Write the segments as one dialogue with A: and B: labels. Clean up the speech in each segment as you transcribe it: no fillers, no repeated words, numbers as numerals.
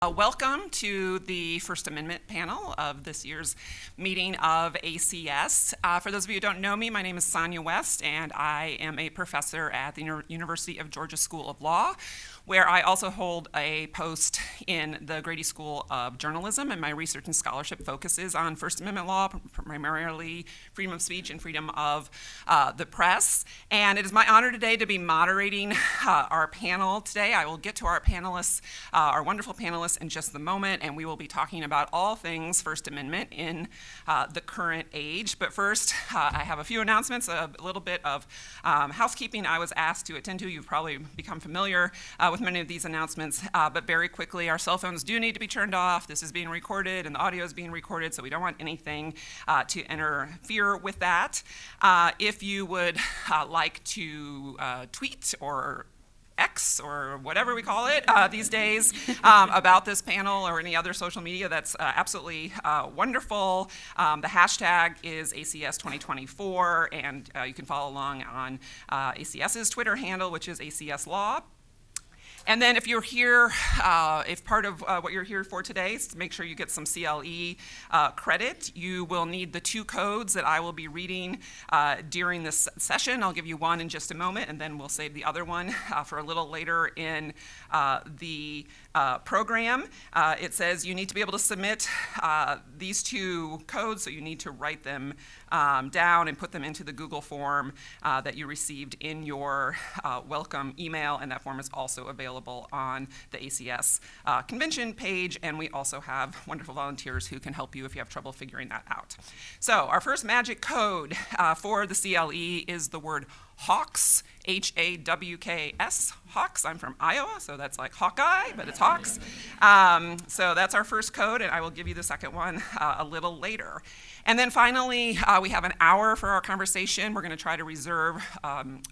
A: Welcome to the First Amendment panel of this year's meeting of ACS. For those of you who don't know me, my name is Sonia West, and I am a professor at the University of Georgia School of Law, where I also hold a post in the Grady School of Journalism, and my research and scholarship focuses on First Amendment law, primarily freedom of speech and freedom of the press. And it is my honor today to be moderating our panel today. I will get to our panelists, our wonderful panelists, in just a moment, and we will be talking about all things First Amendment in the current age. But first, I have a few announcements, a little bit of housekeeping I was asked to attend to. You've probably become familiar with many of these announcements, but very quickly, our cell phones do need to be turned off. This is being recorded, and the audio is being recorded, so we don't want anything to interfere with that. If you would like to tweet or X or whatever we call it these days about this panel or any other social media, that's absolutely wonderful. The hashtag is ACS 2024, and you can follow along on ACS's Twitter handle, which is ACS Law. And then if you're here, if part of what you're here for today is to make sure you get some CLE credit, you will need the two codes that I will be reading during this session. I'll give you one in just a moment, and then we'll save the other one for a little later in the program. It says you need to be able to submit these two codes, so you need to write them down and put them into the Google form that you received in your welcome email, and that form is also available on the ACS convention page, and we also have wonderful volunteers who can help you if you have trouble figuring that out. So our first magic code for the CLE is the word Hawks, H-A-W-K-S, Hawks. I'm from Iowa, so that's like Hawkeye, but it's Hawks. So that's our first code, and I will give you the second one a little later. And then finally, we have an hour for our conversation. We're going to try to reserve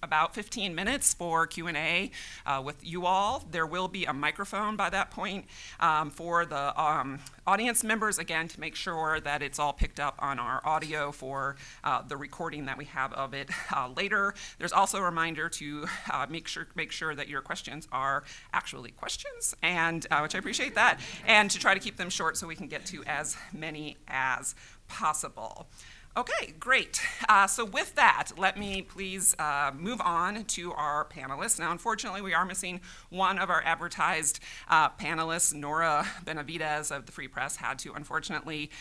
A: about 15 minutes for Q&A with you all. There will be a microphone by that point for the audience members, again, to make sure that it's all picked up on our audio for the recording that we have of it later. There's also a reminder to make sure that your questions are actually questions, and which I appreciate that, and to try to keep them short so we can get to as many as possible. Okay, great. So with that, let me please move on to our panelists. Now, unfortunately, we are missing one of our advertised panelists. Nora Benavidez of the Free Press had to, unfortunately,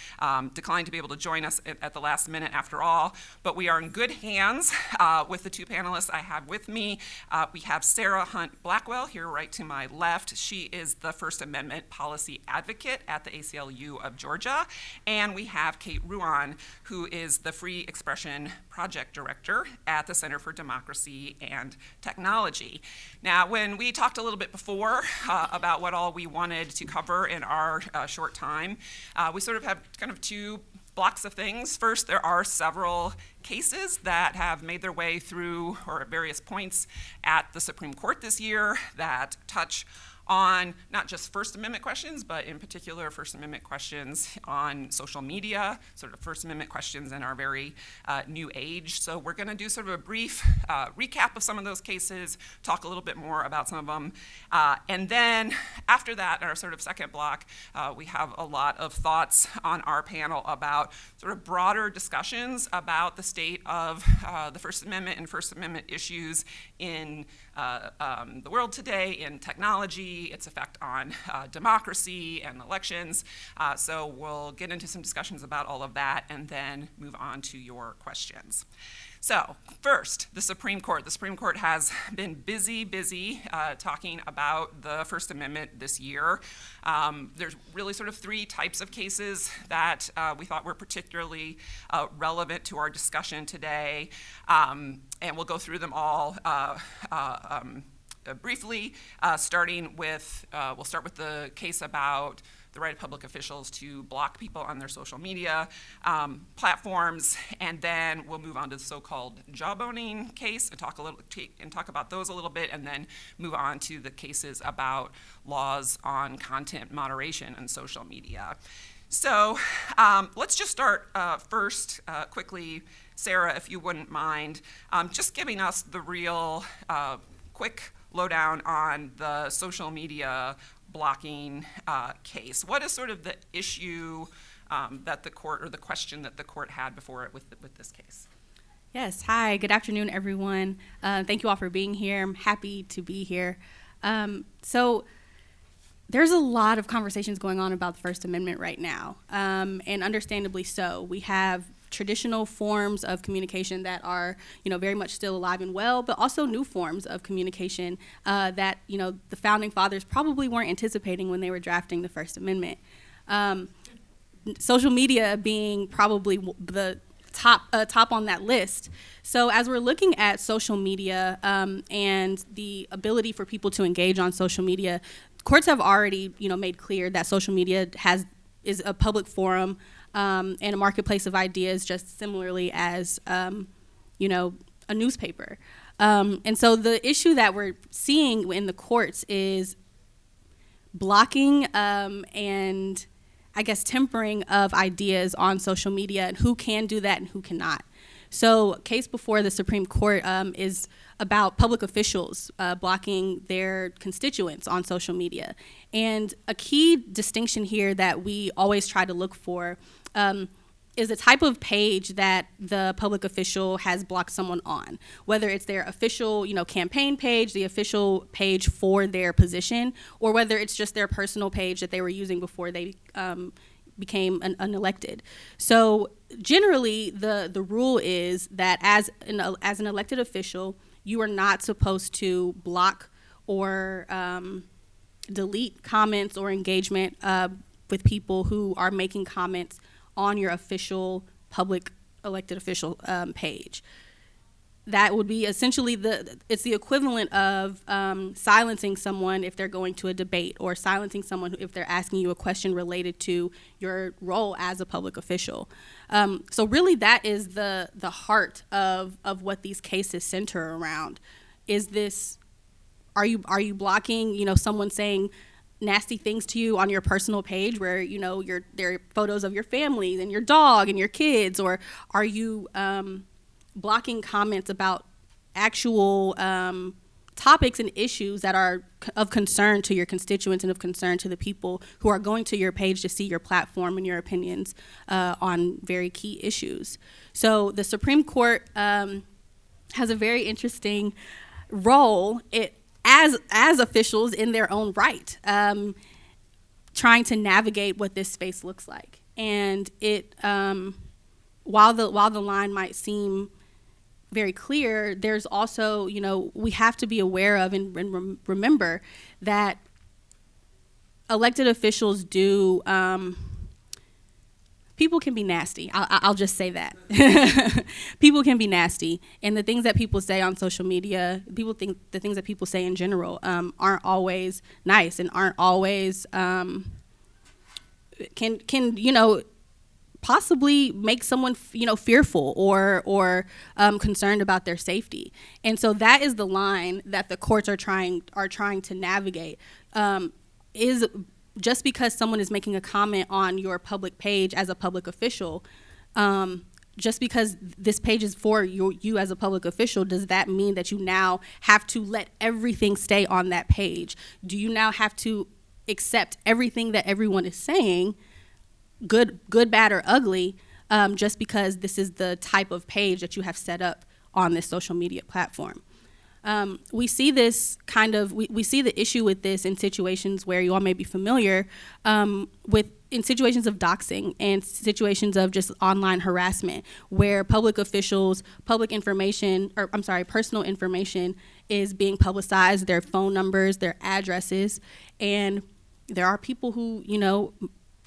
A: decline to be able to join us at the last minute after all. But we are in good hands with the two panelists I have with me. We have Sarah Hunt Blackwell here right to my left. She is the First Amendment policy advocate at the ACLU of Georgia. And we have Kate Ruan, who is the Free Expression Project Director at the Center for Democracy and Technology. Now, when we talked a little bit before about what all we wanted to cover in our short time, we sort of have kind of two blocks of things. First, there are several cases that have made their way through, or at various points at the Supreme Court this year, that touch on not just First Amendment questions, but in particular First Amendment questions on social media, sort of First Amendment questions in our very new age. So we're going to do sort of a brief recap of some of those cases, talk a little bit more about some of them. And then after that, in our sort of second block, we have a lot of thoughts on our panel about sort of broader discussions about the state of the First Amendment and First Amendment issues in the world today, in technology, its effect on democracy and elections. So we'll get into some discussions about all of that and then move on to your questions. So first, the Supreme Court. The Supreme Court has been busy talking about the First Amendment this year. There's really sort of three types of cases that we thought were particularly relevant to our discussion today. And we'll go through them all briefly, starting with, we'll start with the case about the right of public officials to block people on their social media platforms, and then we'll move on to the so-called jawboning case and talk about those a little bit, and then move on to the cases about laws on content moderation and social media. So let's just start first quickly, Sarah, if you wouldn't mind, just giving us the real quick lowdown on the social media blocking case. What is sort of the issue that the court, or the question that the court had before it with this case?
B: Yes, hi, good afternoon, everyone. Thank you all for being here. I'm happy to be here. So there's a lot of conversations going on about the First Amendment right now, and understandably so. We have traditional forms of communication that are, very much still alive and well, but also new forms of communication that, the founding fathers probably weren't anticipating when they were drafting the First Amendment. Social media being probably the top on that list. So as we're looking at social media and the ability for people to engage on social media, courts have already, made clear that social media is a public forum and a marketplace of ideas, just similarly as, a newspaper. And so the issue that we're seeing in the courts is blocking and, I guess, tempering of ideas on social media, and who can do that and who cannot. So case before the Supreme Court is about public officials blocking their constituents on social media. And a key distinction here that we always try to look for is the type of page that the public official has blocked someone on, whether it's their official, campaign page, the official page for their position, or whether it's just their personal page that they were using before they became unelected. So generally, the rule is that as an elected official, you are not supposed to block or delete comments or engagement with people who are making comments on your official public elected official page. That would be essentially it's the equivalent of silencing someone if they're going to a debate, or silencing someone if they're asking you a question related to your role as a public official. So really that is the heart of what these cases center around. Is this, are you blocking, someone saying nasty things to you on your personal page where, there are photos of your family and your dog and your kids, or are you blocking comments about actual topics and issues that are of concern to your constituents and of concern to the people who are going to your page to see your platform and your opinions on very key issues. So the Supreme Court has a very interesting role as officials in their own right, trying to navigate what this space looks like. And it, while the line might seem very clear, there's also, we have to be aware of and remember that elected officials do, people can be nasty. I'll just say that. People can be nasty. And the things that people say on social media, the things that people say in general aren't always nice and aren't always, can possibly make someone, fearful or concerned about their safety. And so that is the line that the courts are trying to navigate. Is just because someone is making a comment on your public page as a public official, just because this page is for you as a public official, does that mean that you now have to let everything stay on that page? Do you now have to accept everything that everyone is saying, good, bad, or ugly, just because this is the type of page that you have set up on this social media platform? We see this we see the issue with this in situations where you all may be familiar in situations of doxing and situations of just online harassment, where public officials, personal information is being publicized, their phone numbers, their addresses, and there are people who,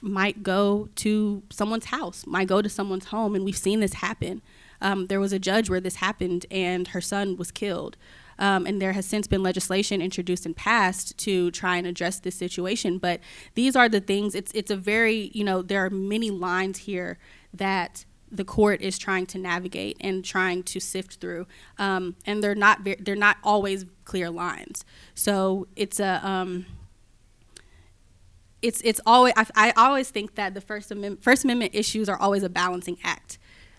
B: might go to someone's house, might go to someone's home, and we've seen this happen. There was a judge where this happened, and her son was killed. And there has since been legislation introduced and passed to try and address this situation. But these are the things, it's a very, there are many lines here that the court is trying to navigate and trying to sift through. And they're not always clear lines. So it's always, I always think that the First Amendment issues are always a balancing act,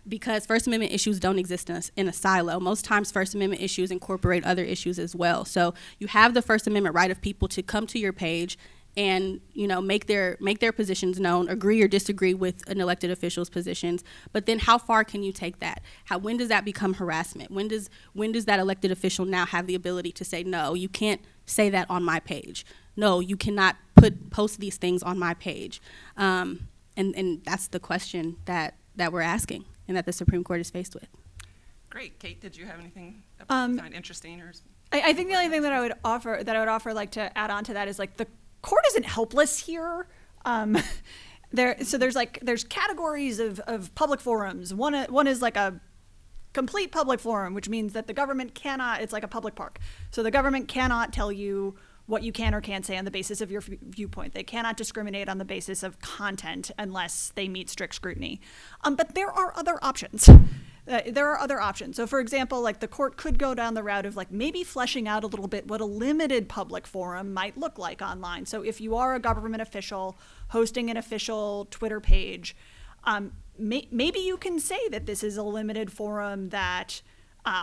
B: because First Amendment issues don't exist in a silo. Most times First Amendment issues incorporate other issues as well. So you have the First Amendment right of people to come to your page and make their positions known, agree or disagree with an elected official's positions. But then how far can you take that? When does that become harassment? When does that elected official now have the ability to say, no, you can't say that on my page? No, you cannot post these things on my page. And that's the question that we're asking and that the Supreme Court is faced with.
A: Great. Kate, did you have anything that you find interesting? Or
C: I think the only thing that I would offer like to add on to that is like the court isn't helpless here. There's categories of public forums. One is like a complete public forum, which means that the government cannot, it's like a public park. So the government cannot tell you what you can or can't say on the basis of your viewpoint. They cannot discriminate on the basis of content unless they meet strict scrutiny. But there are other options. So for example, like the court could go down the route of like maybe fleshing out a little bit what a limited public forum might look like online. So if you are a government official hosting an official Twitter page, maybe you can say that this is a limited forum that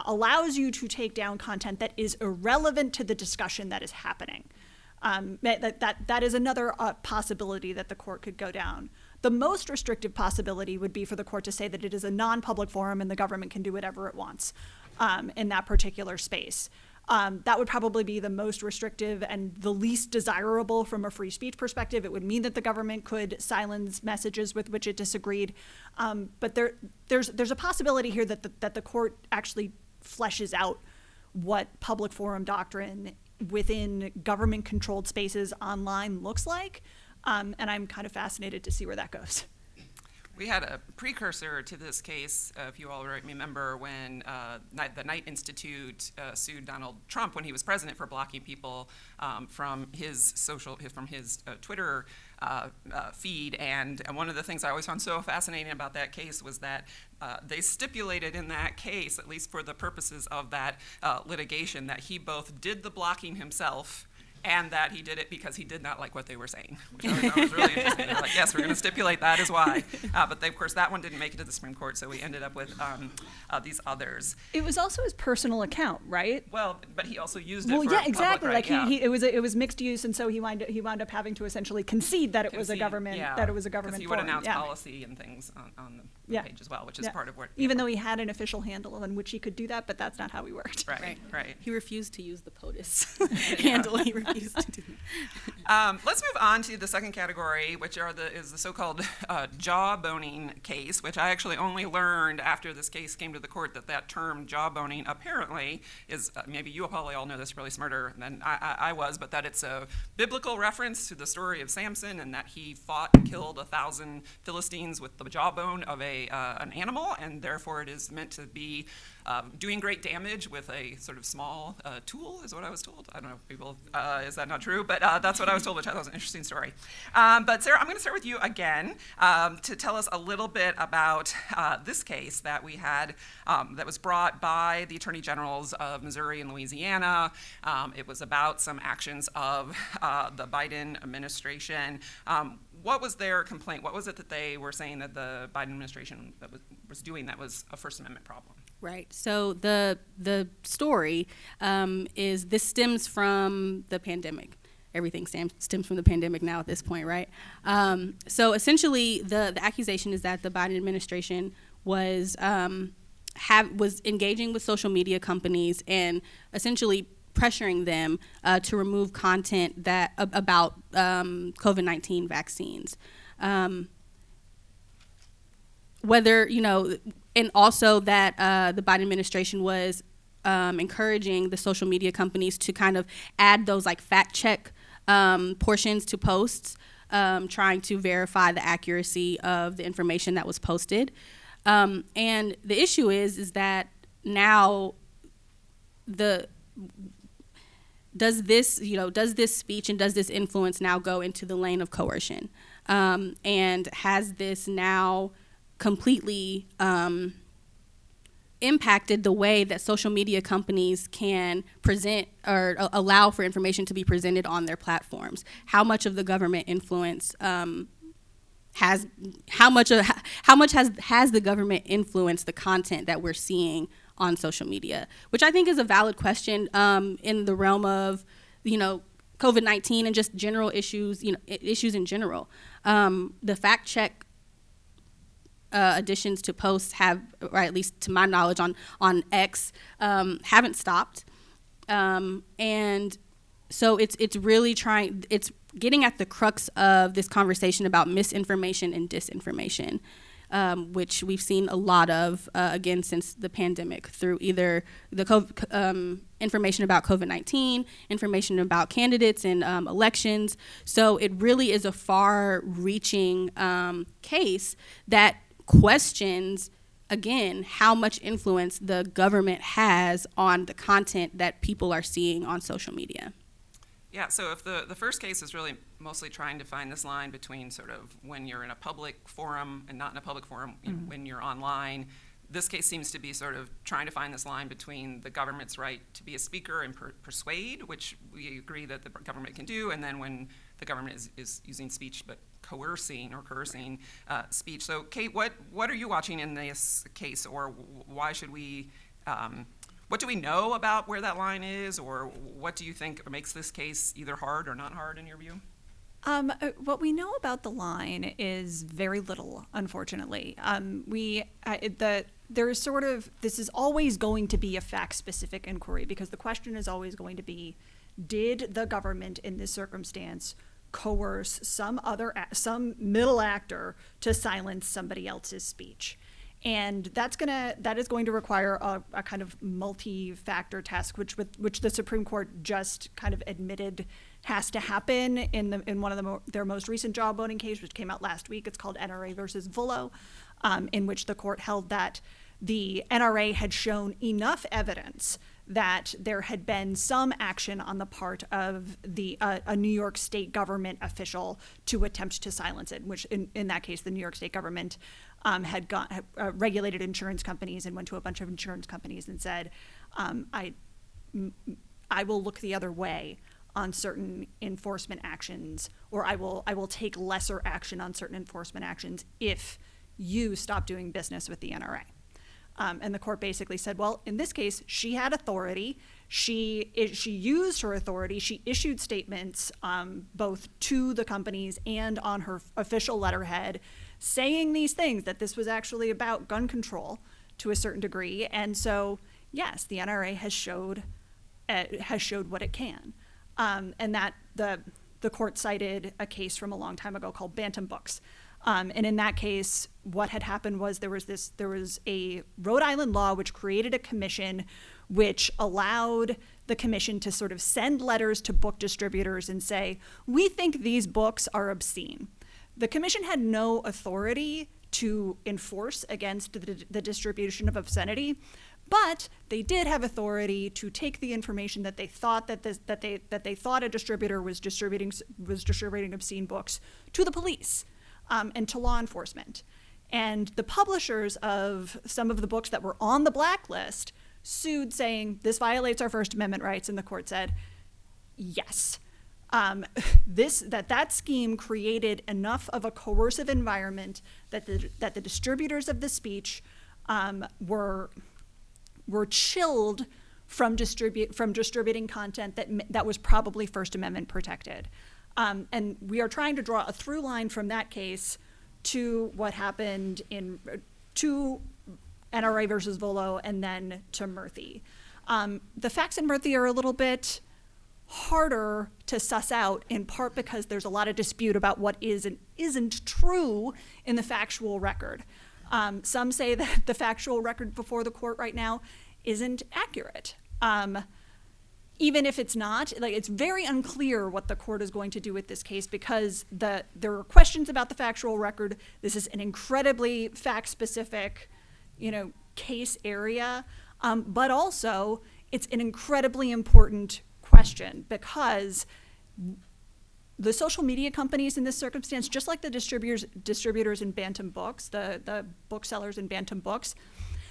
C: allows you to take down content that is irrelevant to the discussion that is happening. That is another possibility that the court could go down. The most restrictive possibility would be for the court to say that it is a non-public forum and the government can do whatever it wants in that particular space. That would probably be the most restrictive and the least desirable from a free speech perspective. It would mean that the government could silence messages with which it disagreed. But there's a possibility here that the court actually fleshes out what public forum doctrine within government-controlled spaces online looks like. And I'm kind of fascinated to see where that goes.
A: We had a precursor to this case, if you all remember, when the Knight Institute sued Donald Trump when he was president for blocking people from his Twitter feed. And one of the things I always found so fascinating about that case was that they stipulated in that case, at least for the purposes of that litigation, that he both did the blocking himself and that he did it because he did not like what they were saying, which I thought was really interesting. They're like, yes, we're going to stipulate that is why. But of course, that one didn't make it to the Supreme Court, so we ended up with these others.
C: It was also his personal account, right?
A: Well, but he also used it for
C: exactly.
A: public,
C: like it was mixed use, and so he wound up having to essentially concede that it was a government
A: because he would
C: forum.
A: announce policy and things on the page as well, which is part of what.
C: Even though he had an official handle in which he could do that, but that's not how he worked.
A: Right.
B: He refused to use the POTUS handle. He refused to do that.
A: Let's move on to the second category, which is the so-called jawboning case, which I actually only learned after this case came to the court that term jawboning apparently is, maybe you probably all know this, really smarter than I was, but that it's a biblical reference to the story of Samson and that he fought and killed 1,000 Philistines with the jawbone of an animal, and therefore it is meant to be doing great damage with a sort of small tool, is what I was told. I don't know, people, is that not true? But that's what I was told, which I thought was an interesting story. But Sarah, I'm going to start with you again to tell us a little bit about this case that we had that was brought by the Attorney Generals of Missouri and Louisiana. It was about some actions of the Biden administration. What was their complaint? What was it that they were saying that the Biden administration was doing that was a First Amendment problem?
B: Right. So the story is this stems from the pandemic. Everything stems from the pandemic now at this point, right? So essentially, the accusation is that the Biden administration was engaging with social media companies and essentially pressuring them to remove content that about COVID-19 vaccines. And also that the Biden administration was encouraging the social media companies to kind of add those like fact check portions to posts, trying to verify the accuracy of the information that was posted. And the issue is that now does this speech and does this influence now go into the lane of coercion? And has this now completely impacted the way that social media companies can present or allow for information to be presented on their platforms? How much of the government influence has the government influenced the content that we're seeing on social media? Which I think is a valid question in the realm of, COVID-19 and just general issues, issues in general. The fact check additions to posts have, or at least to my knowledge on X, haven't stopped. And so it's really it's getting at the crux of this conversation about misinformation and disinformation, which we've seen a lot of, again, since the pandemic, through either the information about COVID-19, information about candidates and elections. So it really is a far-reaching case that questions, again, how much influence the government has on the content that people are seeing on social media.
A: Yeah, so if the first case is really mostly trying to find this line between sort of when you're in a public forum and not in a public forum, when you're online, this case seems to be sort of trying to find this line between the government's right to be a speaker and persuade, which we agree that the government can do, and then when the government is using speech but coercing speech. So Kate, what are you watching in this case, or why should we, what do we know about where that line is, or what do you think makes this case either hard or not hard in your view?
C: What we know about the line is very little, unfortunately. This is always going to be a fact-specific inquiry, because the question is always going to be, did the government in this circumstance coerce some middle actor to silence somebody else's speech? And that is going to require a kind of multi-factor test, which the Supreme Court just kind of admitted has to happen in one of their most recent job voting case, which came out last week. It's called NRA versus Vullo, in which the court held that the NRA had shown enough evidence that there had been some action on the part of a New York state government official to attempt to silence it, which in that case, the New York state government had regulated insurance companies and went to a bunch of insurance companies and said, I will look the other way on certain enforcement actions, or I will take lesser action on certain enforcement actions if you stop doing business with the NRA. And the court basically said, well, in this case, she had authority. She used her authority. She issued statements both to the companies and on her official letterhead saying these things, that this was actually about gun control to a certain degree. And so, yes, the NRA has showed what it can. And that the court cited a case from a long time ago called Bantam Books. And in that case, what had happened was there was a Rhode Island law which created a commission which allowed the commission to sort of send letters to book distributors and say, we think these books are obscene. The commission had no authority to enforce against the distribution of obscenity, but they did have authority to take the information that they thought that they thought a distributor was distributing obscene books to the police. And to law enforcement. And the publishers of some of the books that were on the blacklist sued, saying, this violates our First Amendment rights, and the court said, yes. That scheme created enough of a coercive environment that the distributors of the speech were chilled from distributing content that was probably First Amendment protected. And we are trying to draw a through line from that case to what happened to NRA versus Vullo and then to Murthy. The facts in Murthy are a little bit harder to suss out, in part because there's a lot of dispute about what is and isn't true in the factual record. Some say that the factual record before the court right now isn't accurate. Even if it's not, it's very unclear what the court is going to do with this case, because there are questions about the factual record. This is an incredibly fact-specific, case area, but also it's an incredibly important question, because the social media companies in this circumstance, just like the distributors in Bantam Books, the booksellers in Bantam Books,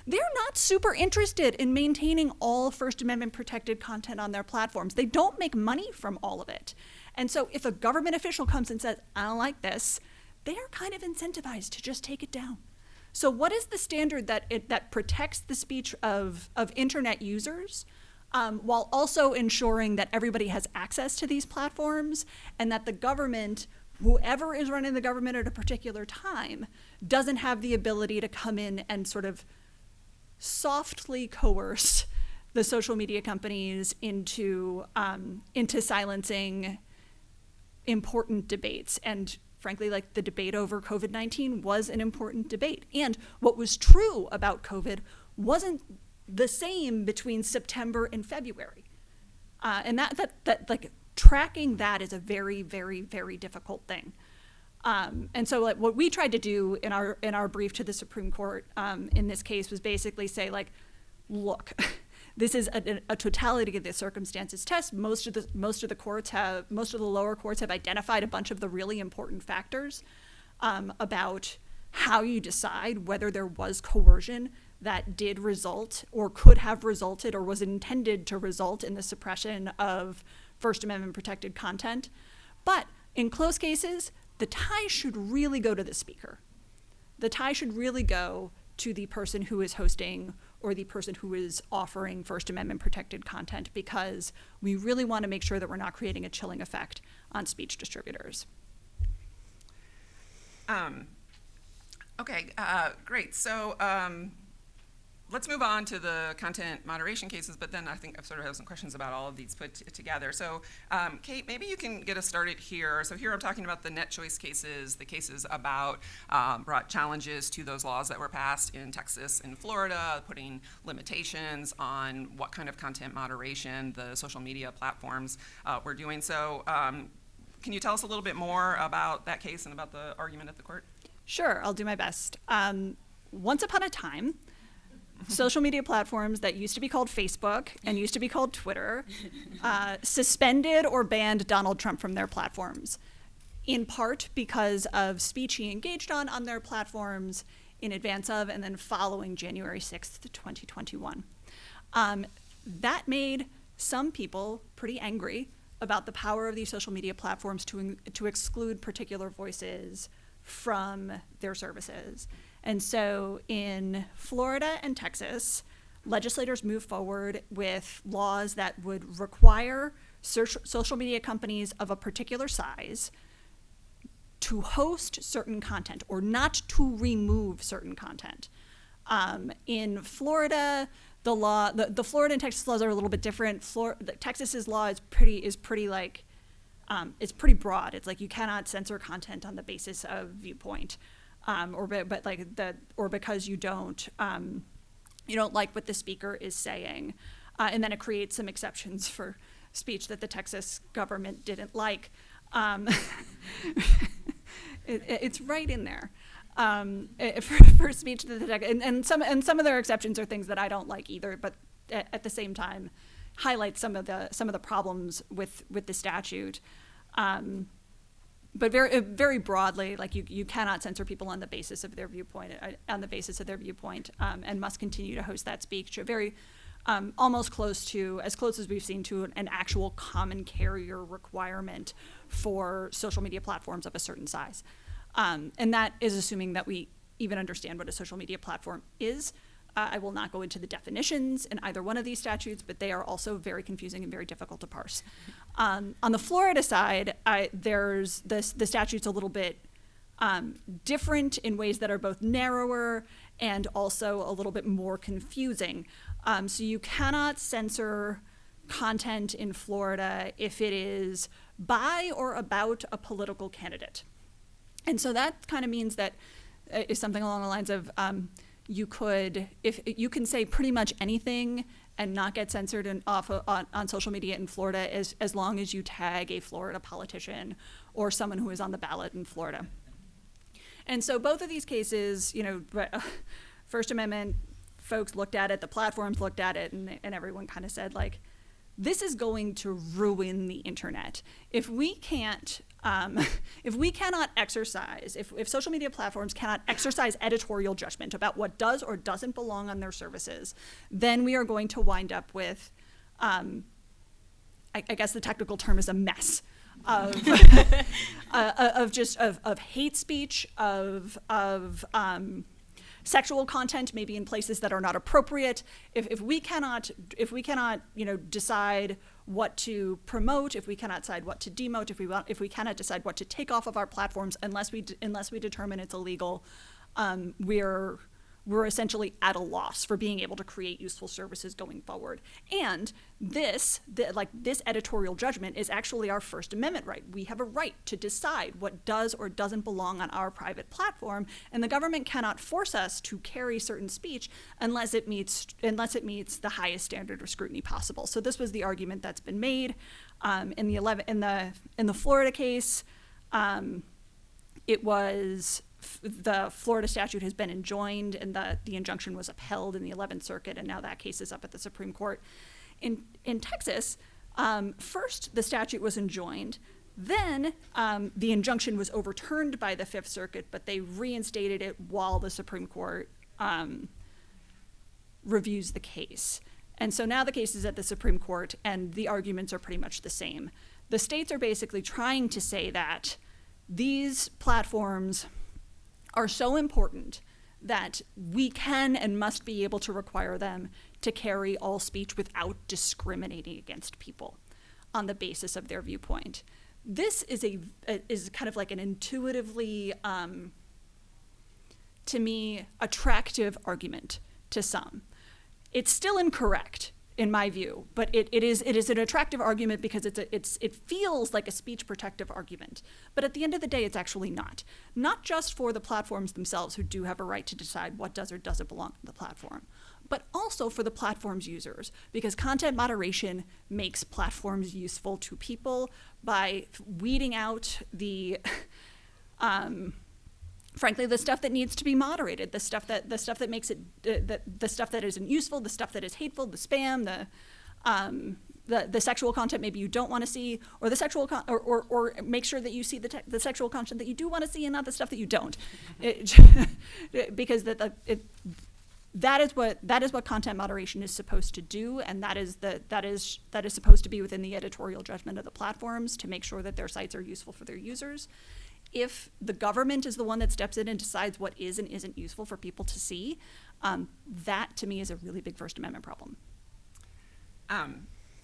C: they're not super interested in maintaining all First Amendment protected content on their platforms. They don't make money from all of it. And so if a government official comes and says, I don't like this, they are kind of incentivized to just take it down. So what is the standard that protects the speech of internet users while also ensuring that everybody has access to these platforms and that the government, whoever is running the government at a particular time, doesn't have the ability to come in and sort of softly coerce the social media companies into silencing important debates. And frankly, like, the debate over COVID-19 was an important debate. And what was true about COVID wasn't the same between September and February. And that like, tracking that is a very, very, very difficult thing. And so, like, what we tried to do in our brief to the Supreme Court in this case was basically say, like, look, this is a totality of the circumstances test. Most of the lower courts have identified a bunch of the really important factors about how you decide whether there was coercion that did result or could have resulted or was intended to result in the suppression of First Amendment protected content. But in close cases, the tie should really go to the speaker. The tie should really go to the person who is hosting or the person who is offering First Amendment protected content, because we really want to make sure that we're not creating a chilling effect on speech distributors.
A: Okay, great. So let's move on to the content moderation cases, but then I think I sort of have some questions about all of these put together. So Kate, maybe you can get us started here. So here I'm talking about the net choice cases, the cases about brought challenges to those laws that were passed in Texas and Florida, putting limitations on what kind of content moderation the social media platforms were doing. So can you tell us a little bit more about that case and about the argument at the court?
C: Sure, I'll do my best. Once upon a time, social media platforms that used to be called Facebook and used to be called Twitter suspended or banned Donald Trump from their platforms, in part because of speech he engaged on their platforms in advance of and then following January 6th, 2021. That made some people pretty angry about the power of these social media platforms to exclude particular voices from their services. And so in Florida and Texas, legislators moved forward with laws that would require social media companies of a particular size to host certain content or not to remove certain content. In Florida, the Florida and Texas laws are a little bit different. Texas's law is pretty like, it's pretty broad. It's like you cannot censor content on the basis of viewpoint, or because you don't like what the speaker is saying, and then it creates some exceptions for speech that the Texas government didn't like. It's right in there for speech that and some of their exceptions are things that I don't like either, but at the same time highlight some of the problems with the statute. But very broadly, like you cannot censor people on the basis of their viewpoint, and must continue to host that speech. Very almost as close as we've seen to an actual common carrier requirement for social media platforms of a certain size. And that is assuming that we even understand what a social media platform is. I will not go into the definitions in either one of these statutes, but they are also very confusing and very difficult to parse. On the Florida side, the statute's a little bit different in ways that are both narrower and also a little bit more confusing. So you cannot censor content in Florida if it is by or about a political candidate. And so that kind of means that is something along the lines of you can say pretty much anything and not get censored on social media in Florida as long as you tag a Florida politician or someone who is on the ballot in Florida. And so both of these cases, First Amendment folks looked at it, the platforms looked at it, and everyone kind of said, like, this is going to ruin the internet. If we cannot exercise, if social media platforms cannot exercise editorial judgment about what does or doesn't belong on their services, then we are going to wind up with, I guess the technical term is a mess of hate speech, of Sexual content may be in places that are not appropriate. If we cannot, decide what to promote, if we cannot decide what to demote, if we cannot decide what to take off of our platforms, unless we determine it's illegal, we're essentially at a loss for being able to create useful services going forward. And this editorial judgment is actually our First Amendment right. We have a right to decide what does or doesn't belong on our private platform, and the government cannot force us to carry certain speech unless it meets the highest standard of scrutiny possible. So this was the argument that's been made in the Florida case. It was. The Florida statute has been enjoined, and the injunction was upheld in the 11th Circuit, and now that case is up at the Supreme Court. In Texas, first the statute was enjoined, then the injunction was overturned by the 5th Circuit, but they reinstated it while the Supreme Court reviews the case. And so now the case is at the Supreme Court, and the arguments are pretty much the same. The states are basically trying to say that these platforms are so important that we can and must be able to require them to carry all speech without discriminating against people on the basis of their viewpoint. This is kind of like an intuitively, to me, attractive argument to some. It's still incorrect, in my view, but it is an attractive argument because it feels like a speech protective argument. But at the end of the day, it's actually not. Not just for the platforms themselves, who do have a right to decide what does or doesn't belong to the platform, but also for the platform's users, because content moderation makes platforms useful to people by weeding out the frankly, the stuff that needs to be moderated, the stuff that makes it, the stuff that isn't useful, the stuff that is hateful, the spam, the sexual content maybe you don't want to see, or the sexual or make sure that you see the sexual content that you do want to see and not the stuff that you don't, because that is what content moderation is supposed to do, and that is supposed to be within the editorial judgment of the platforms to make sure that their sites are useful for their users. If the government is the one that steps in and decides what is and isn't useful for people to see, that to me is a really big First Amendment problem.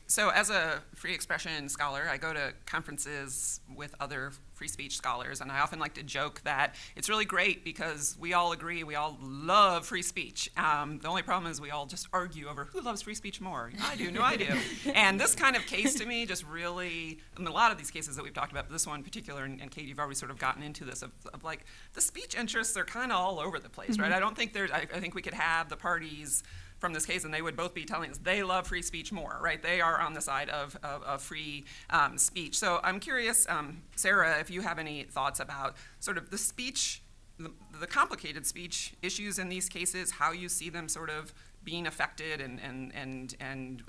A: So as a free expression scholar, I go to conferences with other free speech scholars, and I often like to joke that it's really great because we all agree, we all love free speech. The only problem is we all just argue over who loves free speech more. I do, no, I do. And this kind of case to me just really, a lot of these cases that we've talked about, but this one in particular, and Kate, you've already sort of gotten into this, of like the speech interests are kind of all over the place, right? I don't think I think we could have the parties from this case, and they would both be telling us they love free speech more, right? They are on the side of free speech. So I'm curious, Sarah, if you have any thoughts about sort of the speech, the complicated speech issues in these cases, how you see them sort of being affected, and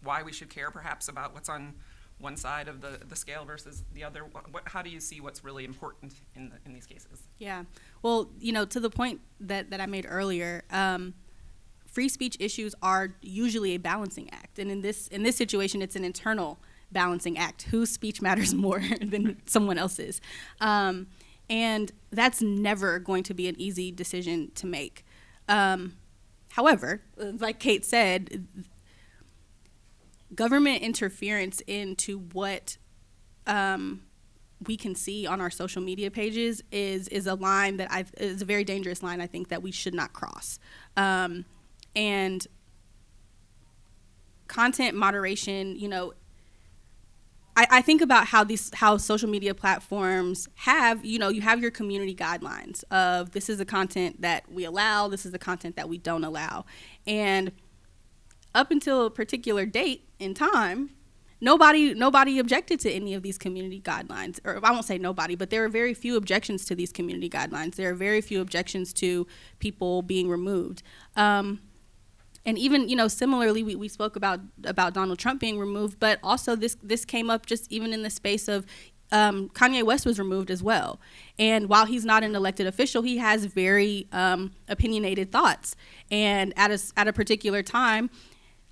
A: why we should care perhaps about what's on one side of the scale versus the other. How do you see what's really important in these cases?
B: Yeah, well, to the point that I made earlier. Free speech issues are usually a balancing act, and in this situation, it's an internal balancing act. Whose speech matters more than someone else's, and that's never going to be an easy decision to make. However, like Kate said, government interference into what we can see on our social media pages is a line that is a very dangerous line. I think that we should not cross. And content moderation, I think about how social media platforms have, you have your community guidelines of this is the content that we allow, this is the content that we don't allow. And up until a particular date in time, nobody objected to any of these community guidelines. Or I won't say nobody, but there are very few objections to these community guidelines. There are very few objections to people being removed. And even, similarly, we spoke about Donald Trump being removed, but also this came up just even in the space of Kanye West was removed as well. And while he's not an elected official, he has very opinionated thoughts. And at a particular time,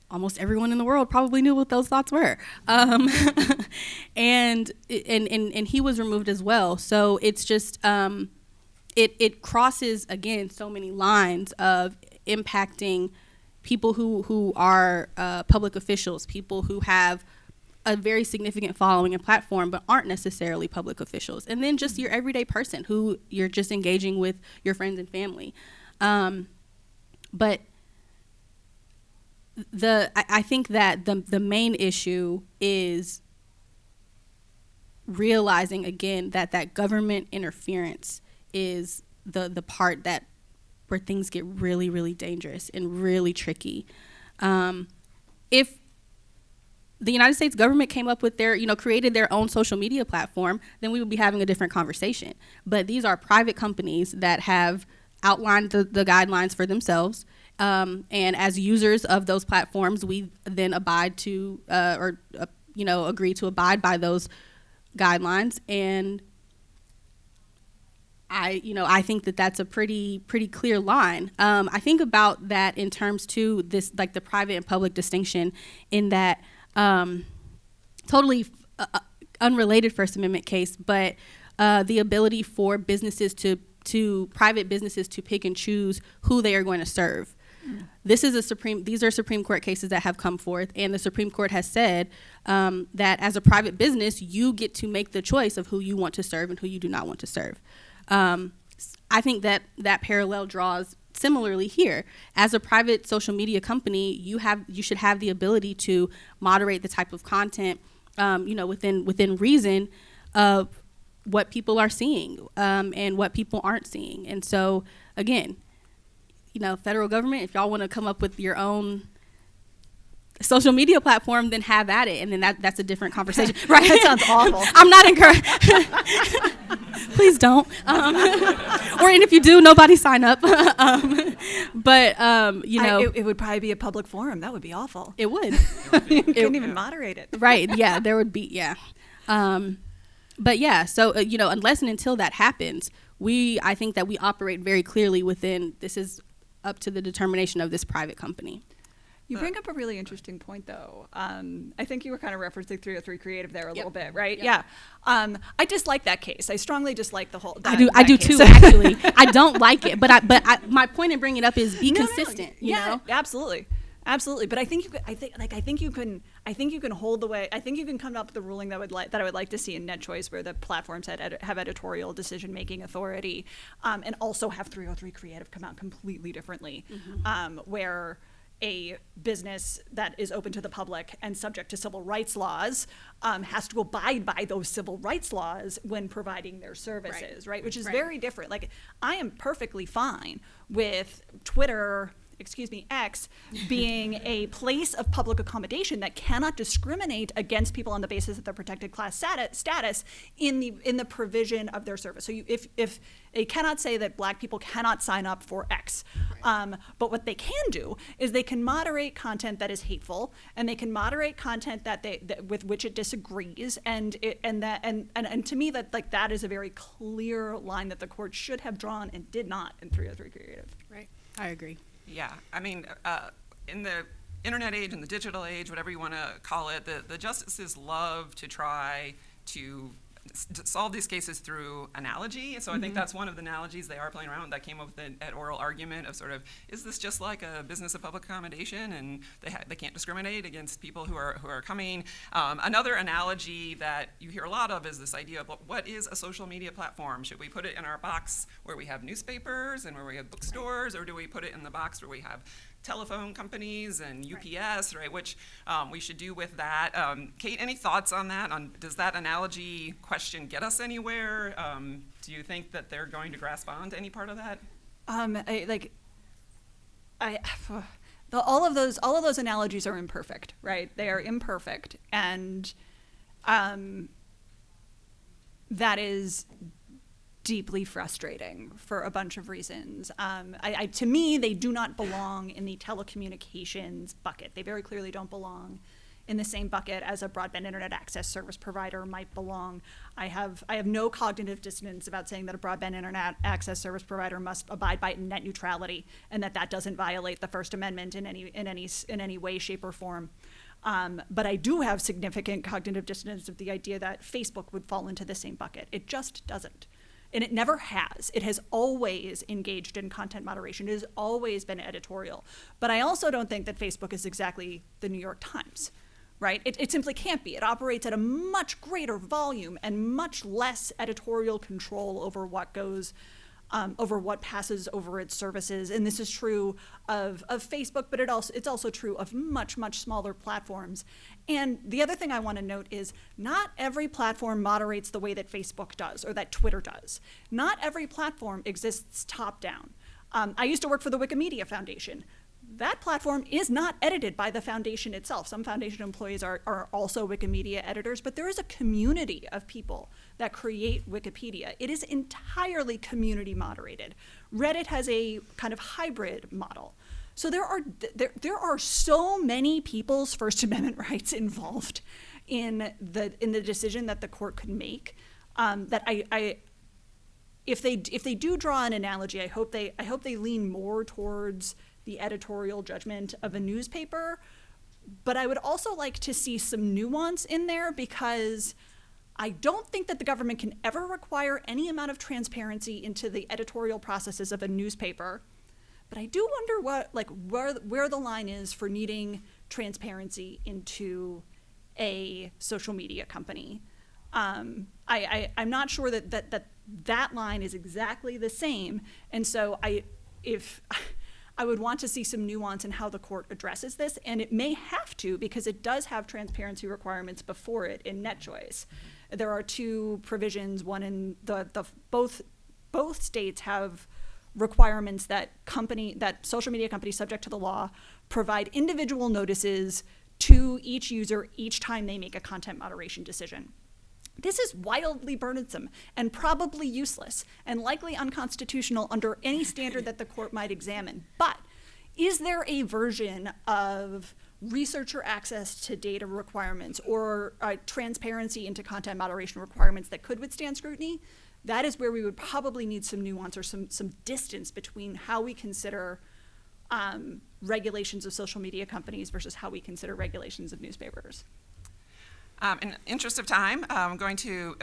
B: almost everyone in the world probably knew what those thoughts were. And he was removed as well. So it's just it crosses, again, so many lines of impacting people who are public officials, people who have a very significant following and platform but aren't necessarily public officials, and then just your everyday person who you're just engaging with your friends and family. But I think that the main issue is realizing, again, that government interference is the part that where things get really, really dangerous and really tricky. If the United States government came up with created their own social media platform, then we would be having a different conversation. But these are private companies that have outlined the guidelines for themselves. And as users of those platforms, we then abide to, agree to abide by those guidelines. And I think that that's a pretty clear line. I think about that in terms too, this like the private and public distinction, in that totally unrelated First Amendment case, but the ability for businesses to private businesses to pick and choose who they are going to serve. These are Supreme Court cases that have come forth, and the Supreme Court has said that as a private business, you get to make the choice of who you want to serve and who you do not want to serve. I think that parallel draws similarly here. As a private social media company, you should have the ability to moderate the type of content, within reason of what people are seeing and what people aren't seeing. And so, again, federal government, if y'all want to come up with your own social media platform, then have at it, and then that's a different conversation. Right?
C: That sounds awful.
B: I'm not encouraging. Please don't. And if you do, nobody sign up.
C: It would probably be a public forum. That would be awful.
B: It would.
C: You couldn't even moderate it.
B: Right. Yeah. There would be. Yeah. But yeah. So unless and until that happens, I think that we operate very clearly within. This is up to the determination of this private company.
C: You bring up a really interesting point, though. I think you were kind of referencing 303 Creative there a little bit, right?
B: Yep.
C: Yeah. I dislike that case. I strongly dislike the whole.
B: I do too. Actually, I don't like it. But my point in bringing it up is be consistent. You know?
C: Absolutely. But I think you can hold the way. I think you can come up with the ruling that I would like to see in net choice, where the platforms have editorial decision making authority, and also have 303 Creative come out completely differently, where a business that is open to the public and subject to civil rights laws has to abide by those civil rights laws when providing their services, right? Which is very different. Like, I am perfectly fine with X being a place of public accommodation that cannot discriminate against people on the basis of their protected class status in the provision of their service. So if they cannot say that Black people cannot sign up for X, but what they can do is they can moderate content that is hateful, and they can moderate content that with which it disagrees, and to me that is a very clear line that the court should have drawn and did not in 303 Creative.
B: Right. I agree.
A: Yeah, I mean, in the internet age and the digital age, whatever you want to call it, the justices love to try to solve these cases through analogy. So I think that's one of the analogies they are playing around with that came up with an oral argument of sort of, is this just like a business of public accommodation and they can't discriminate against people who are coming? Another analogy that you hear a lot of is this idea of what is a social media platform? Should we put it in our box where we have newspapers and where we have bookstores, or do we put it in the box where we have telephone companies and UPS, right? Which we should do with that. Kate, any thoughts on that? Does that analogy question get us anywhere? Do you think that they're going to grasp on to any part of that?
C: All of those analogies are imperfect, right? They are imperfect, and that is deeply frustrating for a bunch of reasons. To me, they do not belong in the telecommunications bucket. They very clearly don't belong in the same bucket as a broadband internet access service provider might belong. I have no cognitive dissonance about saying that a broadband internet access service provider must abide by net neutrality, and that doesn't violate the First Amendment in any way, shape, or form. But I do have significant cognitive dissonance of the idea that Facebook would fall into the same bucket. It just doesn't. And it never has. It has always engaged in content moderation. It has always been editorial. But I also don't think that Facebook is exactly the New York Times, right? It simply can't be. It operates at a much greater volume and much less editorial control over what goes, over what passes over its services. And this is true of Facebook, but it's also true of much, much smaller platforms. And the other thing I want to note is not every platform moderates the way that Facebook does or that Twitter does. Not every platform exists top down. I used to work for the Wikimedia Foundation. That platform is not edited by the foundation itself. Some foundation employees are also Wikimedia editors, but there is a community of people that create Wikipedia. It is entirely community moderated. Reddit has a kind of hybrid model. So there are so many people's First Amendment rights involved in the decision that the court could make, that if they do draw an analogy, I hope they lean more towards the editorial judgment of a newspaper. But I would also like to see some nuance in there, because I don't think that the government can ever require any amount of transparency into the editorial processes of a newspaper. But I do wonder where the line is for needing transparency into a social media company. I'm not sure that line is exactly the same, and so I would want to see some nuance in how the court addresses this, and it may have to, because it does have transparency requirements before it in NetChoice. There are two provisions. One in both states have requirements that social media companies subject to the law provide individual notices to each user each time they make a content moderation decision. This is wildly burdensome and probably useless and likely unconstitutional under any standard that the court might examine. But is there a version of researcher access to data requirements or transparency into content moderation requirements that could withstand scrutiny? That is where we would probably need some nuance or some distance between how we consider regulations of social media companies versus how we consider regulations of newspapers.
A: In the interest of time, I'm going to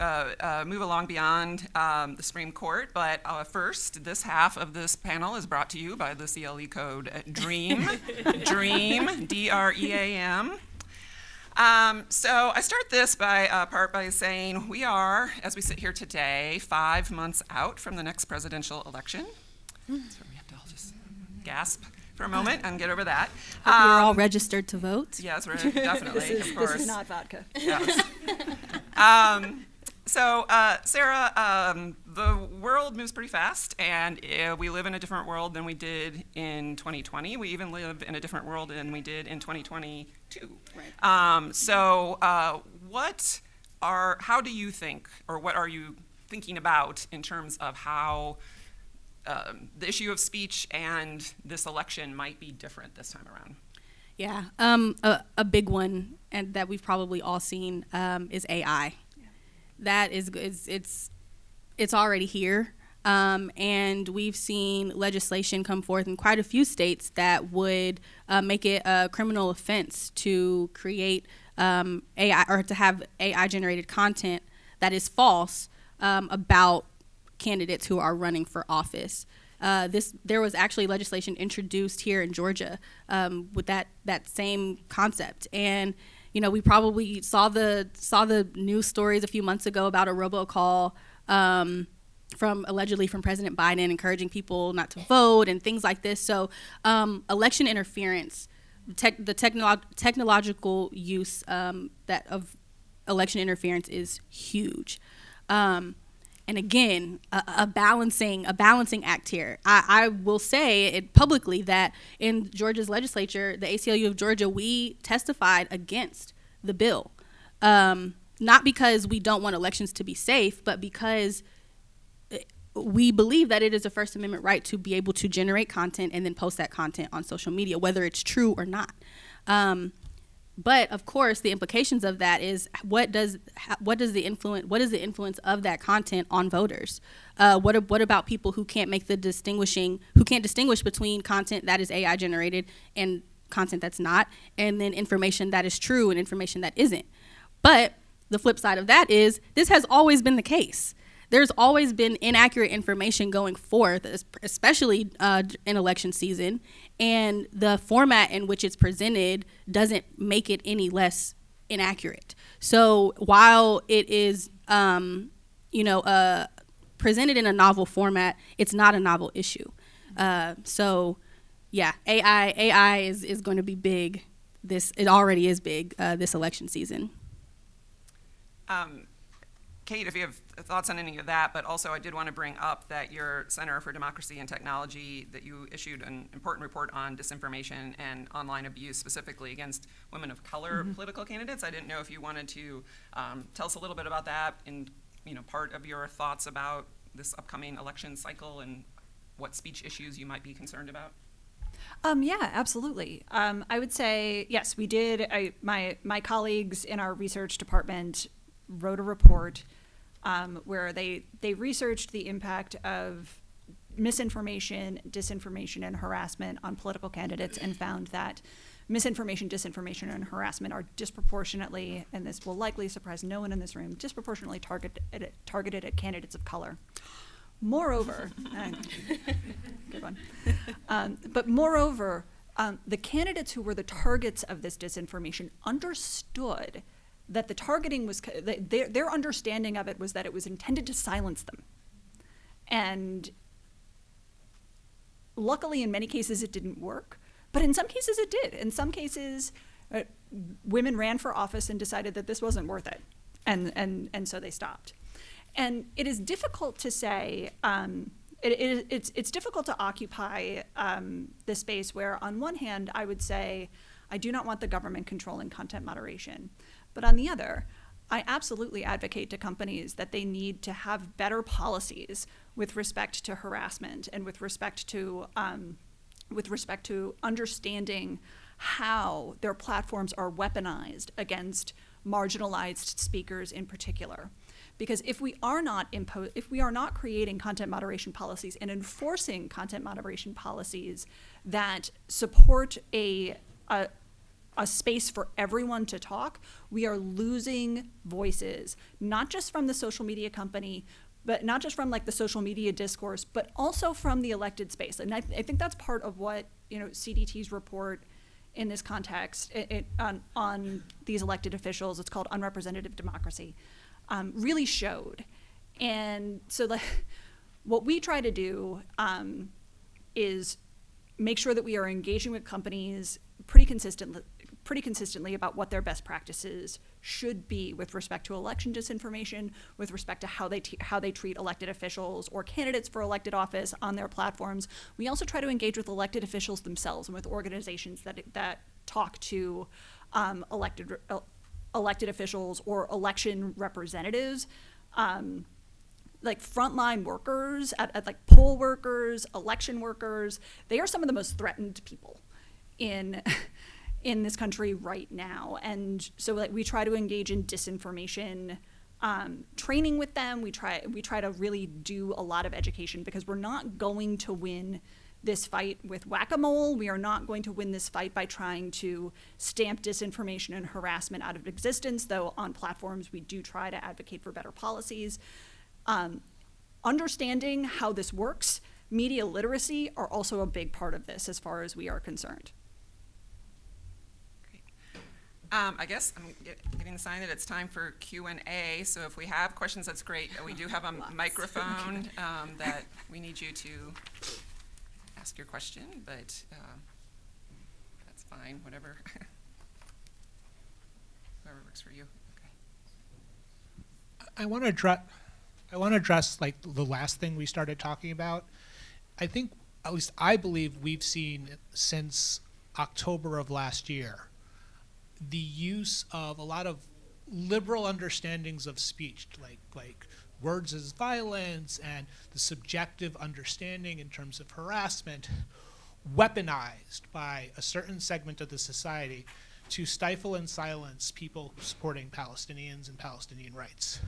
A: move along beyond the Supreme Court, but first, this half of this panel is brought to you by the CLE code DREAM, DREAM, D-R-E-A-M. So I start this part by saying we are, as we sit here today, 5 months out from the next presidential election. That's where we have to all just gasp for a moment and get over that.
B: Hope you're all registered to vote.
A: Yes, we're definitely, of course.
C: This is not vodka.
A: Yes. So, Sarah, the world moves pretty fast, and we live in a different world than we did in 2020. We even live in a different world than we did in 2022. Right. How do you think, or what are you thinking about in terms of how the issue of speech and this election might be different this time around?
B: Yeah, a big one, and that we've probably all seen, is AI. Yeah. That it's already here, and we've seen legislation come forth in quite a few states that would make it a criminal offense to create AI or to have AI generated content that is false about candidates who are running for office. There was actually legislation introduced here in Georgia with that same concept, and we probably saw the news stories a few months ago about a robocall allegedly from President Biden encouraging people not to vote and things like this. So election interference, the technological use of election interference is huge. And again, a balancing act here. I will say it publicly that in Georgia's legislature, the ACLU of Georgia, we testified against the bill. Not because we don't want elections to be safe, but because we believe that it is a First Amendment right to be able to generate content and then post that content on social media, whether it's true or not. But of course, the implications of that is what is the influence of that content on voters? What about people who can't distinguish between content that is AI generated and content that's not, and then information that is true and information that isn't? But the flip side of that is this has always been the case. there's always been inaccurate information going forth, especially in election season, and the format in which it's presented doesn't make it any less inaccurate. So while it is, presented in a novel format, it's not a novel issue. So, yeah, AI is going to be big. It already is big this election season.
A: Kate, if you have thoughts on any of that, but also I did want to bring up that your Center for Democracy and Technology, that you issued an important report on disinformation and online abuse, specifically against women of color political candidates. I didn't know if you wanted to tell us a little bit about that and, part of your thoughts about this upcoming election cycle and what speech issues you might be concerned about.
C: Yeah, absolutely. I would say, yes, we did. My colleagues in our research department wrote a report where they researched the impact of misinformation, disinformation, and harassment on political candidates and found that misinformation, disinformation, and harassment are disproportionately, and this will likely surprise no one in this room, disproportionately targeted at candidates of color. Moreover, good one. But moreover, the candidates who were the targets of this disinformation understood that the targeting was, their understanding of it was that it was intended to silence them. And luckily, in many cases, it didn't work. But in some cases, it did. In some cases, women ran for office and decided that this wasn't worth it. And so they stopped. And it is difficult to say, it's difficult to occupy the space where, on one hand, I would say, I do not want the government controlling content moderation. But on the other, I absolutely advocate to companies that they need to have better policies with respect to harassment and with respect to understanding how their platforms are weaponized against marginalized speakers in particular. Because if we are not creating content moderation policies and enforcing content moderation policies that support a space for everyone to talk, we are losing voices, not just from the social media company, but not just from like the social media discourse, but also from the elected space. And I think that's part of what CDT's report in this context on these elected officials, it's called Unrepresentative Democracy, really showed. And so what we try to do is make sure that we are engaging with companies pretty consistently about what their best practices should be with respect to election disinformation, with respect to how they treat elected officials or candidates for elected office on their platforms. We also try to engage with elected officials themselves and with organizations that talk to elected officials or election representatives, like frontline workers, at like poll workers, election workers. They are some of the most threatened people in this country right now. And so we try to engage in disinformation training with them. We try to really do a lot of education, because we're not going to win this fight with whack-a-mole. We are not going to win this fight by trying to stamp disinformation and harassment out of existence, though on platforms we do try to advocate for better policies. Understanding how this works, media literacy are also a big part of this as far as we are concerned.
A: I guess I'm getting the sign that it's time for Q&A. So if we have questions, that's great. We do have a microphone that we need you to ask your question, but that's fine, whatever works for you. Okay.
D: I want to address like the last thing we started talking about. I think, at least I believe, we've seen since October of last year the use of a lot of liberal understandings of speech, like words as violence and the subjective understanding in terms of harassment, weaponized by a certain segment of the society to stifle and silence people supporting Palestinians and Palestinian rights.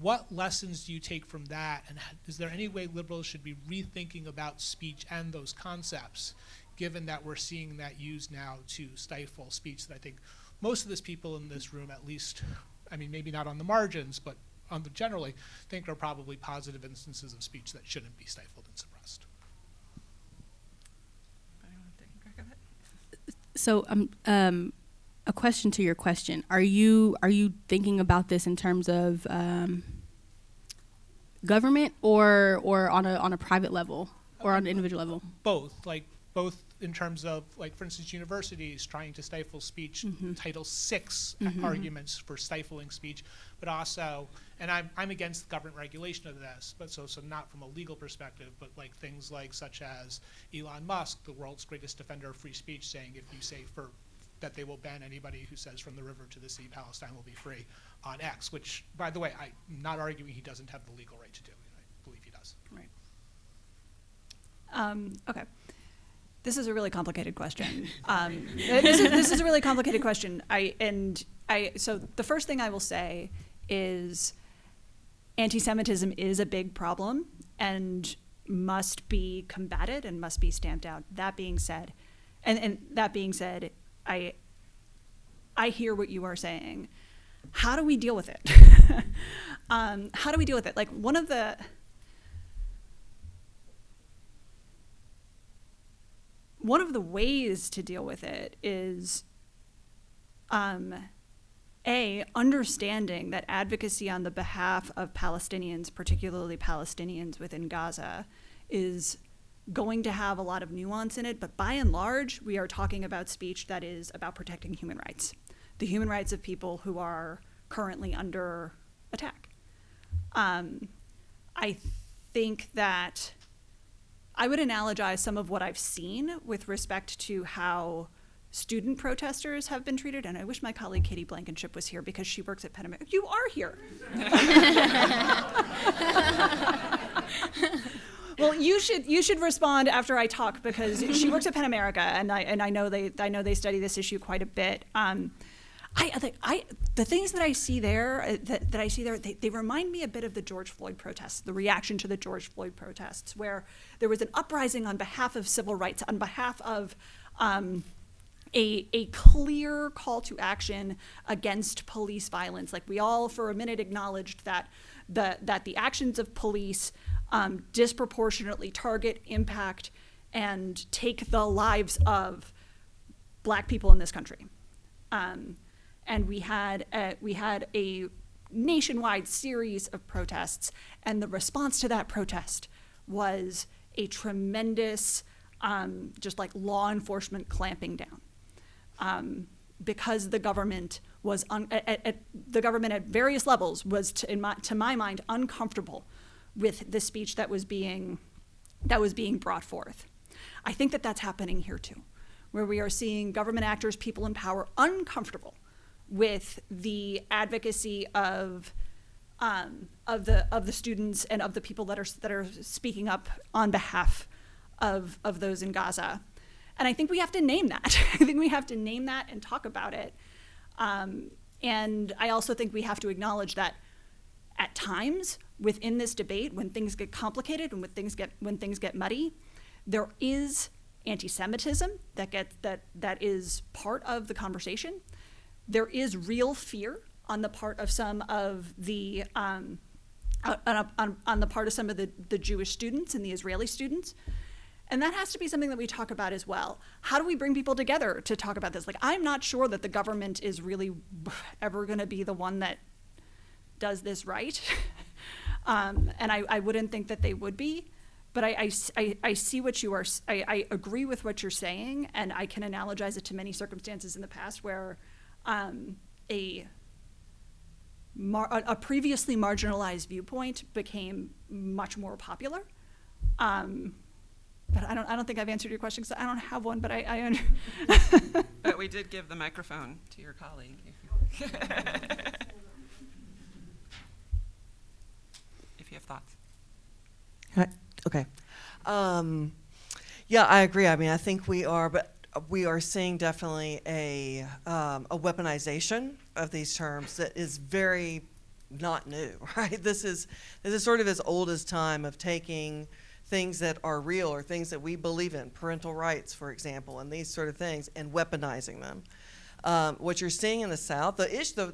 D: What lessons do you take from that, and is there any way liberals should be rethinking about speech and those concepts, given that we're seeing that used now to stifle speech that I think most of these people in this room, at least, I mean, maybe not on the margins, but generally think are probably positive instances of speech that shouldn't be stifled and suppressed.
A: Anyone wanna take a crack at it?
B: So, a question to your question: Are you thinking about this in terms of government or on a private level or on an individual level?
D: Both in terms of, like, for instance, universities trying to stifle speech, Title VI arguments for stifling speech, but also, and I'm against government regulation of this, but so not from a legal perspective, but like things like such as Elon Musk, the world's greatest defender of free speech, saying if you say that they will ban anybody who says from the river to the sea, Palestine will be free on X, which, by the way, I'm not arguing he doesn't have the legal right to do. I believe he does.
B: Right.
C: Okay. This is a really complicated question. This is a really complicated question. So the first thing I will say is anti-Semitism is a big problem and must be combated and must be stamped out. That being said, I hear what you are saying. How do we deal with it? How do we deal with it? Like, one of the ways to deal with it is understanding that advocacy on the behalf of Palestinians, particularly Palestinians within Gaza, is going to have a lot of nuance in it, but by and large, we are talking about speech that is about protecting human rights, the human rights of people who are currently under attack. I think that I would analogize some of what I've seen with respect to how student protesters have been treated, and I wish my colleague Katie Blankenship was here because she works at Penn America. You are here. Well, you should respond after I talk because she works at Penn America, and I know they study this issue quite a bit. The things that I see there, they remind me a bit of the George Floyd protests, the reaction to the George Floyd protests, where there was an uprising on behalf of civil rights, on behalf of a clear call to action against police violence. Like, we all for a minute acknowledged that the actions of police disproportionately target, impact, and take the lives of Black people in this country. And we had a nationwide series of protests, and the response to that protest was a tremendous, just like law enforcement clamping down, because the government was the government at various levels was, to my mind, uncomfortable with the speech that was being brought forth. I think that that's happening here too, where we are seeing government actors, people in power, uncomfortable with the advocacy of the students and of the people that are speaking up on behalf of those in Gaza. And I think we have to name that. I think we have to name that and talk about it. And I also think we have to acknowledge that at times within this debate, when things get complicated and when things get muddy, there is anti-Semitism that is part of the conversation. There is real fear on the part of some of the on the part of some of the Jewish students and the Israeli students. And that has to be something that we talk about as well. How do we bring people together to talk about this? Like, I'm not sure that the government is really ever going to be the one that does this right. And I wouldn't think that they would be. But I see what you are, I agree with what you're saying, and I can analogize it to many circumstances in the past where a previously marginalized viewpoint became much more popular. But I don't think I've answered your question because I don't have one. But I
A: But we did give the microphone to your colleague. If you have thoughts.
E: Okay. Yeah, I agree. I mean, I think we are seeing definitely a weaponization of these terms that is very not new, right? This is sort of as old as time of taking things that are real or things that we believe in, parental rights, for example, and these sort of things, and weaponizing them. What you're seeing in the South,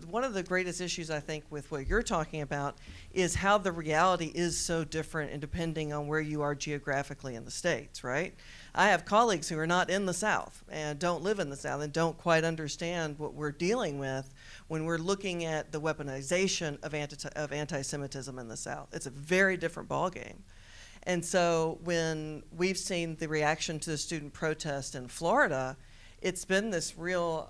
E: one of the greatest issues I think with what you're talking about is how the reality is so different and depending on where you are geographically in the states, right? I have colleagues who are not in the South and don't live in the South and don't quite understand what we're dealing with when we're looking at the weaponization of anti-Semitism in the South. It's a very different ballgame. And so when we've seen the reaction to the student protest in Florida, it's been this real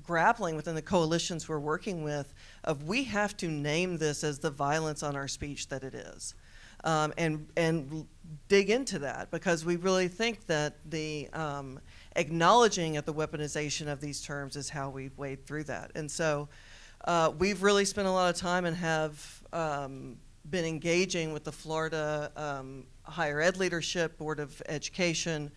E: grappling within the coalitions we're working with of we have to name this as the violence on our speech that it is. And dig into that, because we really think that the acknowledging of the weaponization of these terms is how we've waded through that. And so we've really spent a lot of time and have been engaging with the Florida higher ed leadership, Board of Education,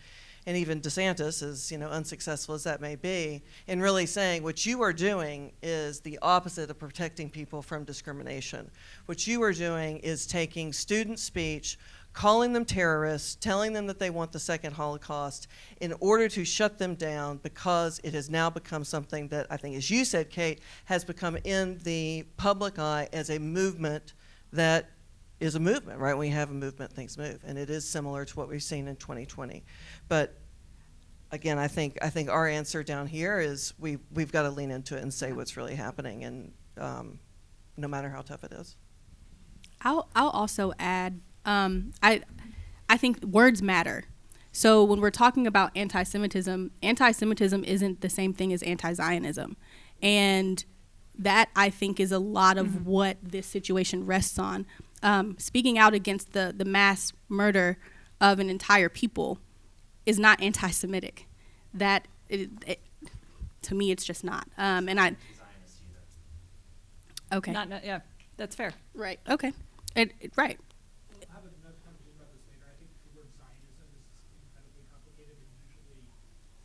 E: and even DeSantis, as unsuccessful as that may be, in really saying what you are doing is the opposite of protecting people from discrimination. What you are doing is taking student speech, calling them terrorists, telling them that they want the second Holocaust in order to shut them down, because it has now become something that I think, as you said, Kate, has become in the public eye as a movement that is a movement, right? When you have a movement, things move, and it is similar to what we've seen in 2020. But again, I think our answer down here is we've got to lean into it and say what's really happening, and no matter how tough it is.
B: I'll also add, I think words matter. So when we're talking about anti-Semitism isn't the same thing as anti-Zionism, and that I think is a lot of what this situation rests on. Speaking out against the mass murder of an entire people is not anti-Semitic. That to me, it's just not. Okay.
C: Yeah, that's fair.
B: Right. Okay. Right.
D: We'll have another conversation about this later. I think the word Zionism is incredibly complicated and usually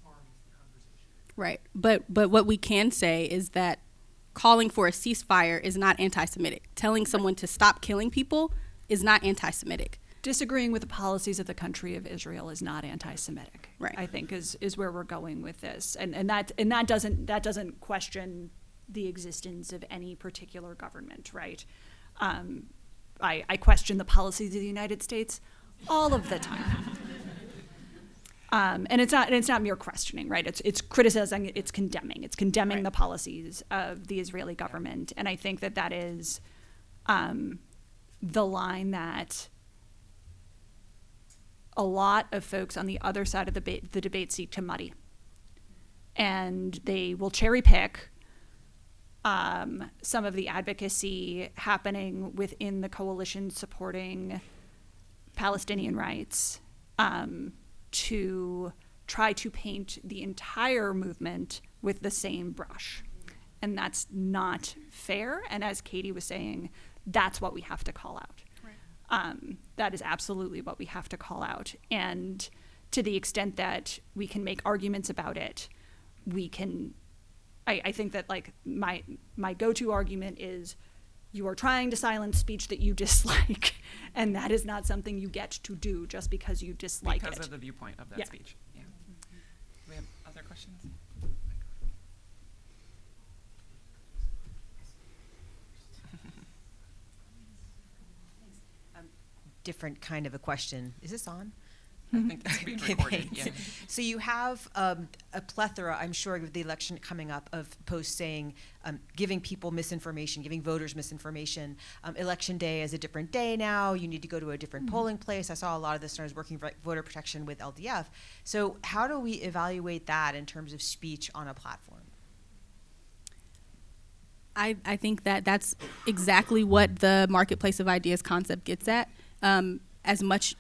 D: harms the conversation.
B: Right. But what we can say is that calling for a ceasefire is not anti-Semitic. Telling someone to stop killing people is not anti-Semitic.
C: Disagreeing with the policies of the country of Israel is not anti-Semitic.
B: Right.
C: I think is where we're going with this, and that doesn't question the existence of any particular government, right? I question the policies of the United States all of the time. And it's not mere questioning, right? It's criticizing, it's condemning right. The policies of the Israeli government, and I think that is the line that a lot of folks on the other side of the debate seek to muddy, and they will cherry pick some of the advocacy happening within the coalition supporting Palestinian rights. To try to paint the entire movement with the same brush. And that's not fair. And as Katie was saying, that's what we have to call out. Right. That is absolutely what we have to call out. And to the extent that we can make arguments about it, we can, I think that like my go-to argument is, you are trying to silence speech that you dislike, and that is not something you get to do just because you dislike it.
A: Because of the viewpoint of that
C: Yeah.
A: speech. Yeah. Do we have other questions?
F: Different kind of a question. Is this on?
A: I think it's being recorded. Yeah.
F: So you have a plethora, I'm sure, with the election coming up, of posts saying, giving people misinformation, giving voters misinformation. Election day is a different day now. You need to go to a different polling place. I saw a lot of listeners working for voter protection with LDF. So how do we evaluate that in terms of speech on a platform?
B: I think that's exactly what the marketplace of ideas concept gets at. As much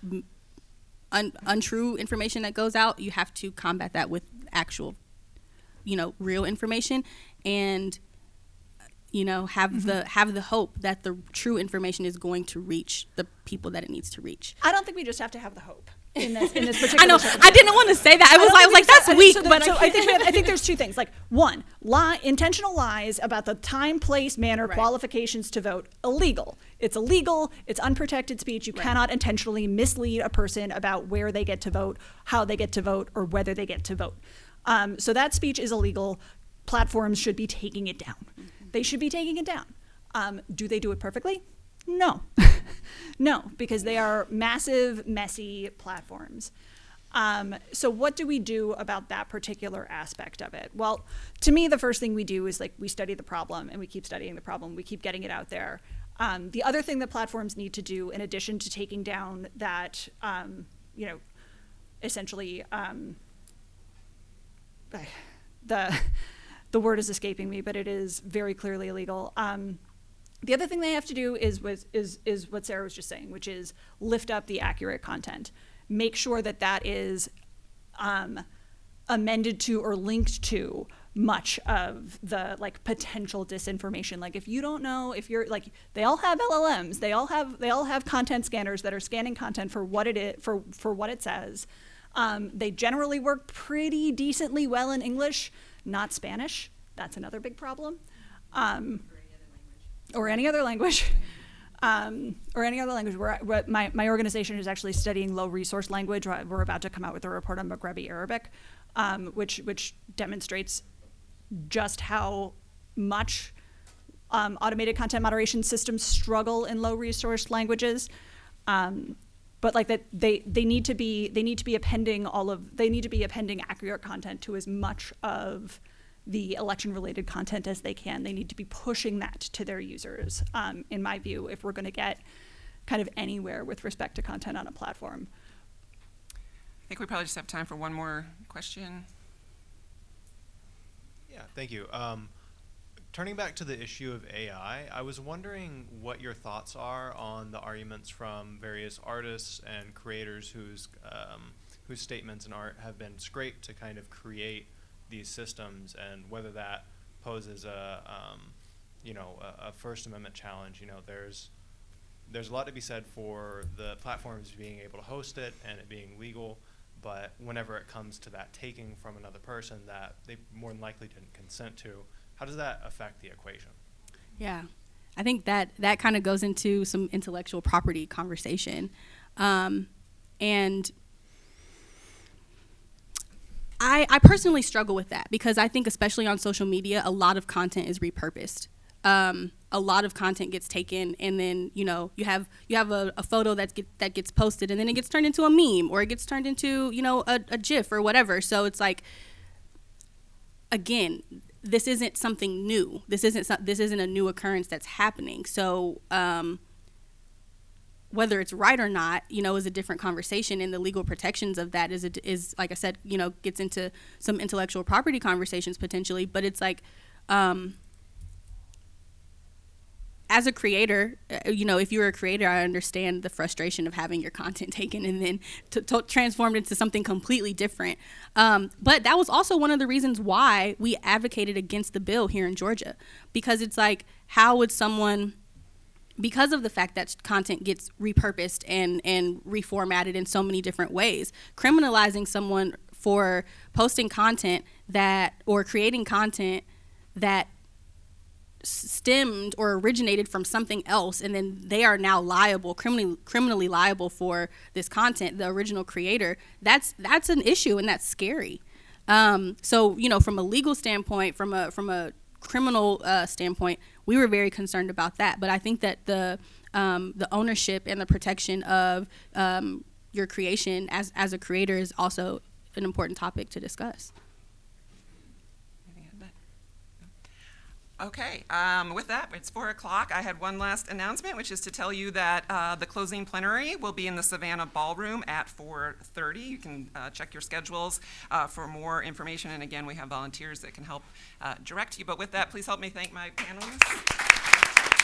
B: untrue information that goes out, you have to combat that with actual, real information, and have the hope that the true information is going to reach the people that it needs to reach.
C: I don't think we just have to have the hope in this particular.
B: I know. I didn't want to say that. I was like, that's weak.
C: I think there's two things. Like, one, intentional lies about the time, place, manner,
B: Right.
C: qualifications to vote, illegal. It's illegal. It's unprotected speech. You
B: Right.
C: cannot intentionally mislead a person about where they get to vote, how they get to vote, or whether they get to vote. So that speech is illegal. platforms should be taking it down. They should be taking it down. Do they do it perfectly? No. No, because they are massive, messy platforms. So what do we do about that particular aspect of it? Well, to me, the first thing we do is like we study the problem and we keep studying the problem. We keep getting it out there. The other thing that platforms need to do, in addition to taking down that, essentially, the word is escaping me, but it is very clearly illegal. The other thing they have to do is what Sarah was just saying, which is lift up the accurate content. Make sure that that is amended to or linked to much of the like potential disinformation. Like if you don't know, if you're like, they all have LLMs, they all have content scanners that are scanning content for what it is, for what it says. They generally work pretty decently well in English, not Spanish. That's another big problem. Or any other language. Where my organization is actually studying low resource language. We're about to come out with a report on Maghrebi Arabic, which demonstrates just how much automated content moderation systems struggle in low resource languages. But like that, they need to be appending accurate content to as much of the election-related content as they can. They need to be pushing that to their users, in my view, if we're going to get kind of anywhere with respect to content on a platform.
A: I think we probably just have time for one more question.
G: Yeah, thank you. Turning back to the issue of AI, I was wondering what your thoughts are on the arguments from various artists and creators whose statements and art have been scraped to kind of create these systems, and whether that poses a First Amendment challenge. There's a lot to be said for the platforms being able to host it and it being legal, but whenever it comes to that taking from another person that they more than likely didn't consent to, how does that affect the equation?
B: Yeah, I think that kind of goes into some intellectual property conversation, and I personally struggle with that because I think, especially on social media, a lot of content is repurposed. A lot of content gets taken, and then you have a photo that gets posted, and then it gets turned into a meme, or it gets turned into a GIF or whatever. So it's like, again, this isn't something new. This isn't a new occurrence that's happening. So whether it's right or not, is a different conversation, and the legal protections of that is like I said, gets into some intellectual property conversations potentially. But it's like, as a creator, if you're a creator, I understand the frustration of having your content taken and then transformed into something completely different. But that was also one of the reasons why we advocated against the bill here in Georgia, because it's like, how would someone, because of the fact that content gets repurposed and reformatted in so many different ways, criminalizing someone for posting content or creating content that stemmed or originated from something else, and then they are now criminally liable for this content, the original creator, that's an issue, and that's scary. So from a legal standpoint, from a criminal standpoint, we were very concerned about that. But I think that the ownership and the protection of your creation as a creator is also an important topic to discuss.
A: Okay, with that, it's 4:00. I had one last announcement, which is to tell you that the closing plenary will be in the Savannah Ballroom at 4:30. You can check your schedules for more information, and again, we have volunteers that can help direct you. But with that, please help me thank my panelists.